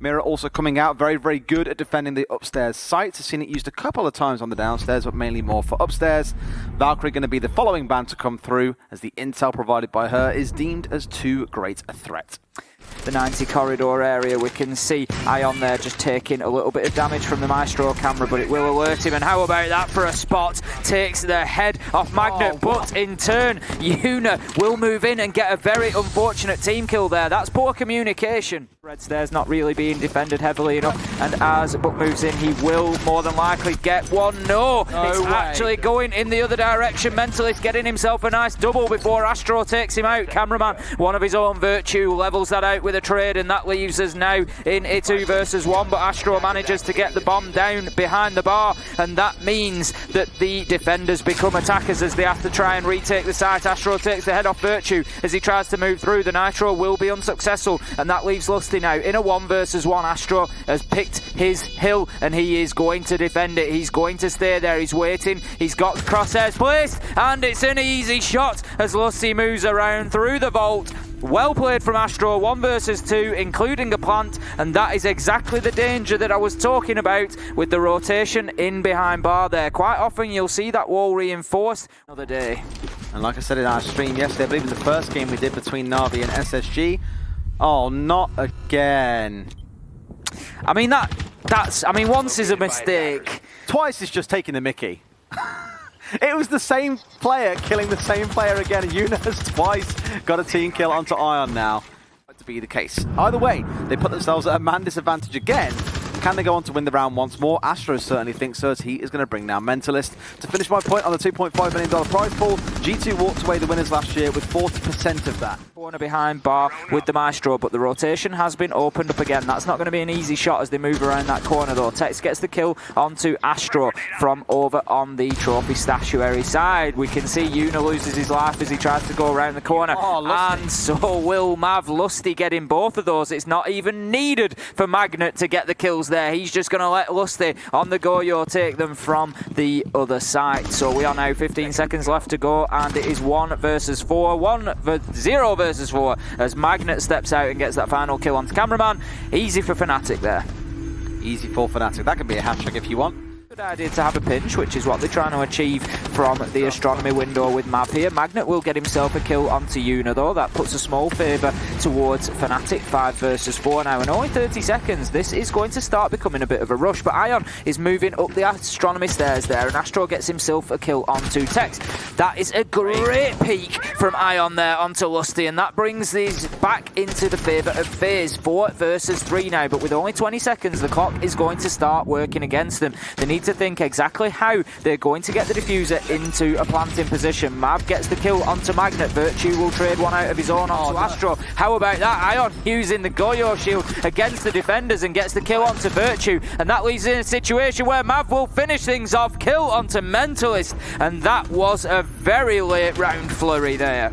Mirror also coming out very, very good at defending the upstairs sites. I've seen it used a couple of times on the downstairs, but mainly more for upstairs. Valkyrie going to be the following band to come through, as the intel provided by her is deemed as too great a threat. The 90 corridor area, we can see Ion there just taking a little bit of damage from the Maestro camera, but it will alert him. And how about that for a spot? Takes the head off Magnet, but in turn, Yuna will move in and get a very unfortunate team kill there. That's poor communication. Red Stairs not really being defended heavily enough, and as Buck moves in, he will more than likely get one. No it's way. Actually going in the other direction. Mentalist getting himself a nice double before Astro takes him out. Cameraman, one of his own virtue, levels that out with a trade, and that leaves us now in a 2 versus 1, but Astro manages to get the bomb down behind the bar, and that means that the defenders become attackers as they have to try and retake the site. Astro takes the head off Virtue as he tries to move through. The Nitro will be unsuccessful, and that leaves Lusty now in a 1 versus 1. Astro has picked his hill, and he is going to defend it. He's going to stay there. He's waiting. He's got crosshairs placed, and it's an easy shot as Lusty moves around through the vault. Well played from Astro, 1 versus 2, including a plant, and that is exactly the danger that I was talking about with the rotation in behind bar there. Quite often you'll see that wall reinforced. Another day. And like I said in our stream yesterday, I believe in the first game we did between Na'Vi and SSG. Oh, not again. I mean, once is a mistake. Twice is just taking the mickey. It was the same player killing the same player again, and Yuna has twice got a team kill onto Ion now. To be the case. Either way, they put themselves at a man disadvantage again. Can they go on to win the round once more? Astro certainly thinks so, as he is going to bring down Mentalist. To finish my point on the $2.5 million prize pool, G2 walked away the winners last year with 40% of that. Corner behind bar with the Maestro, but the rotation has been opened up again. That's not going to be an easy shot as they move around that corner though. Tex gets the kill onto Astro from over on the trophy statuary side. We can see Yuna loses his life as he tries to go around the corner. And so will Mav. Lusty getting both of those. It's not even needed for Magnet to get the kills there. He's just going to let Lusty on the go-yo take them from the other side. So we are now 15 seconds left to go, and it is 1 versus 4. 0 versus 4 as Magnet steps out and gets that final kill onto Cameraman. Easy for FNATIC there. Easy for FNATIC. That can be a hat trick if you want. Good idea to have a pinch, which is what they're trying to achieve from the astronomy window with Mav here. Magnet will get himself a kill onto Yuna though. That puts a small favour towards FNATIC. 5 versus 4 now, and only 30 seconds. This is going to start becoming a bit of a rush, but Ion is moving up the astronomy stairs there, and Astro gets himself a kill onto Tex. That is a great peek from Ion there onto Lusty, and that brings these back into the favour of FaZe. 4 versus 3 now, but with only 20 seconds, the clock is going to start working against them. They need to think exactly how they're going to get the diffuser into a planting position. Mav gets the kill onto Magnet. Virtue will trade one out of his own onto Astro. How about that? Ion using the Goyo shield against the defenders and gets the kill onto Virtue, and that leaves in a situation where Mav will finish things off. Kill onto Mentalist, and that was a very late round flurry there.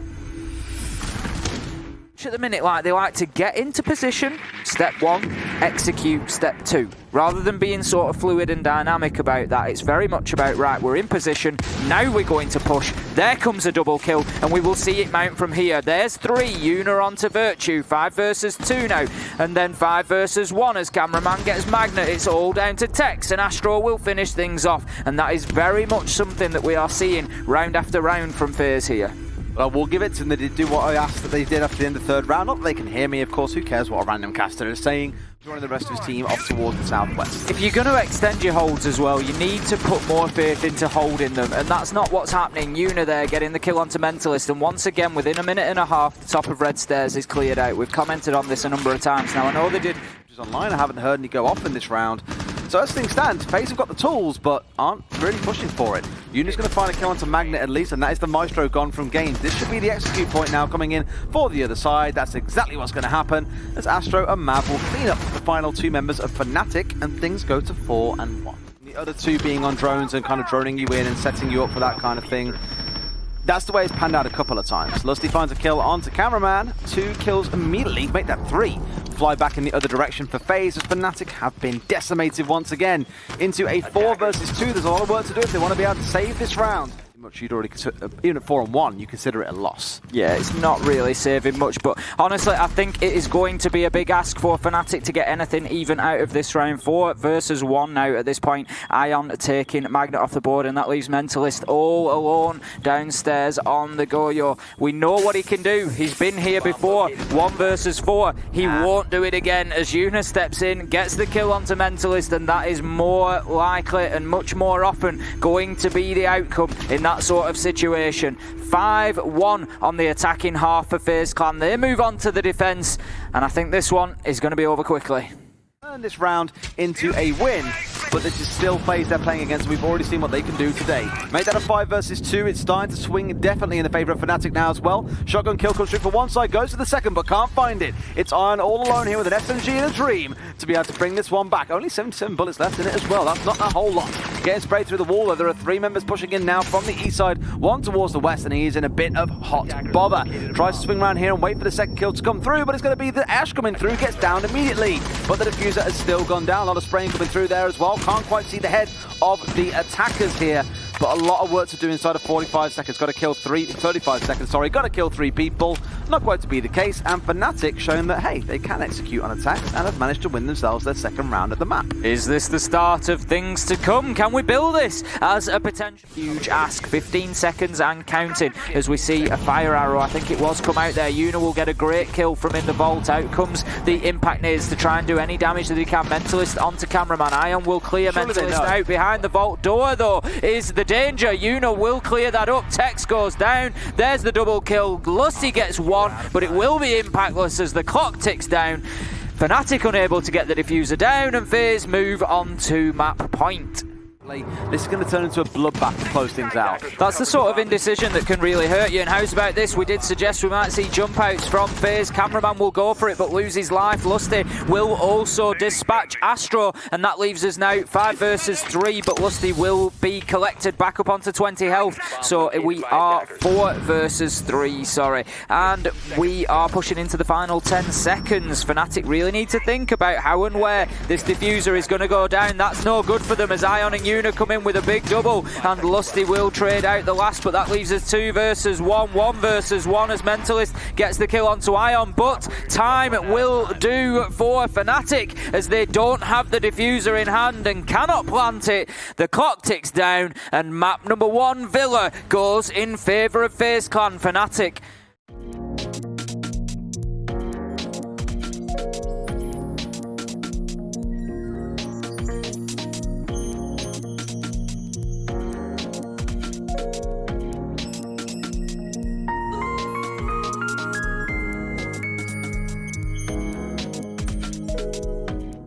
At the minute, they like to get into position, step 1, execute step 2. Rather than being sort of fluid and dynamic about that, it's very much about, right, we're in position, now we're going to push. There comes a double kill, and we will see it mount from here. There's 3, Yuna onto Virtue, 5 versus 2 now, and then 5 versus 1 as Cameraman gets Magnet. It's all down to Tex, and Astro will finish things off, and that is very much something that we are seeing round after round from FaZe here. Well, we'll give it to them. They did do what I asked that they did after the end of the 3rd round. Not that they can hear me, of course. Who cares what a random caster is saying? Joining the rest of his team off towards the southwest. If you're going to extend your holds as well, you need to put more faith into holding them, and that's not what's happening. Yuna there getting the kill onto Mentalist, and once again, within a minute and a half, the top of Red Stairs is cleared out. We've commented on this a number of times. Now, I know they did online. I haven't heard any go off in this round. So as things stand, FaZe have got the tools, but aren't really pushing for it. Yuna's going to find a kill onto Magnet at least, and that is the Maestro gone from games. This should be the execute point now coming in for the other side. That's exactly what's going to happen, as Astro and Mav will clean up the final 2 members of FNATIC, and things go to 4 and 1. The other 2 being on drones and kind of droning you in and setting you up for that kind of thing. That's the way it's panned out a couple of times. Lusty finds a kill onto Cameraman. 2 kills immediately to make that 3. Fly back in the other direction for FaZe, as FNATIC have been decimated once again into a 4 versus 2. There's a lot of work to do if they want to be able to save this round. much you'd already consider, even at 4-on-1, you consider it a loss. Yeah, it's not really saving much, but honestly, I think it is going to be a big ask for FNATIC to get anything even out of this round. 4 versus 1 now at this point. Ion taking Magnet off the board, and that leaves Mentalist all alone downstairs on the Goyo. We know what he can do. He's been here before. 1 versus 4. He won't do it again as Yuna steps in, gets the kill onto Mentalist, and that is more likely and much more often going to be the outcome in that sort of situation. 5-1 on the attacking half for FaZe Clan. They move on to the defense, and I think this one is going to be over quickly. Turn this round into a win, but this is still FaZe they're playing against. We've already seen what they can do today. Make that a 5 versus 2. It's starting to swing definitely in the favor of FNATIC now as well. Shotgun kill comes through for one side, goes to the second, but can't find it. It's Iron all alone here with an SMG and a dream to be able to bring this one back. Only 77 bullets left in it as well. That's not a whole lot. Getting sprayed through the wall, though. There are 3 members pushing in now from the east side, one towards the west, and he is in a bit of hot bother. Tries to swing around here and wait for the second kill to come through, but it's going to be the Ash coming through, gets down immediately. But the diffuser has still gone down. A lot of spraying coming through there as well. Can't quite see the head of the attackers here, but a lot of work to do inside of 45 seconds. Got to kill 35 seconds, sorry. Got to kill 3 people. Not quite to be the case, and FNATIC showing that, hey, they can execute on attacks and have managed to win themselves their second round at the map. Is this the start of things to come? Can we bill this as a potential huge ask? 15 seconds and counting as we see a fire arrow, I think it was, come out there. Yuna will get a great kill from in the vault. Out comes the impact nades to try and do any damage that he can. Mentalist onto cameraman. Ion will clear Mentalist out. Behind the vault door, though, is the danger. Yuna will clear that up. Tex goes down. There's the double kill. Lusty gets 1, but it will be impactless as the clock ticks down. FNATIC unable to get the diffuser down, and FaZe move on to map point. This is going to turn into a bloodbath to close things out. That's the sort of indecision that can really hurt you. And how's about this? We did suggest we might see jump outs from FaZe. Cameraman will go for it but lose his life. Lusty will also dispatch Astro, and that leaves us now 5 versus 3, but Lusty will be collected back up onto 20 health. So we are 4 versus 3, sorry. And we are pushing into the final 10 seconds. FNATIC really need to think about how and where this diffuser is going to go down. That's no good for them as Ion and Yuna come in with a big double, and Lusty will trade out the last, but that leaves us 2 versus 1, 1 versus 1 as Mentalist gets the kill onto Ion, but time will do for FNATIC as they don't have the diffuser in hand and cannot plant it. The clock ticks down, and map number 1, Villa, goes in favour of FaZe Clan. FNATIC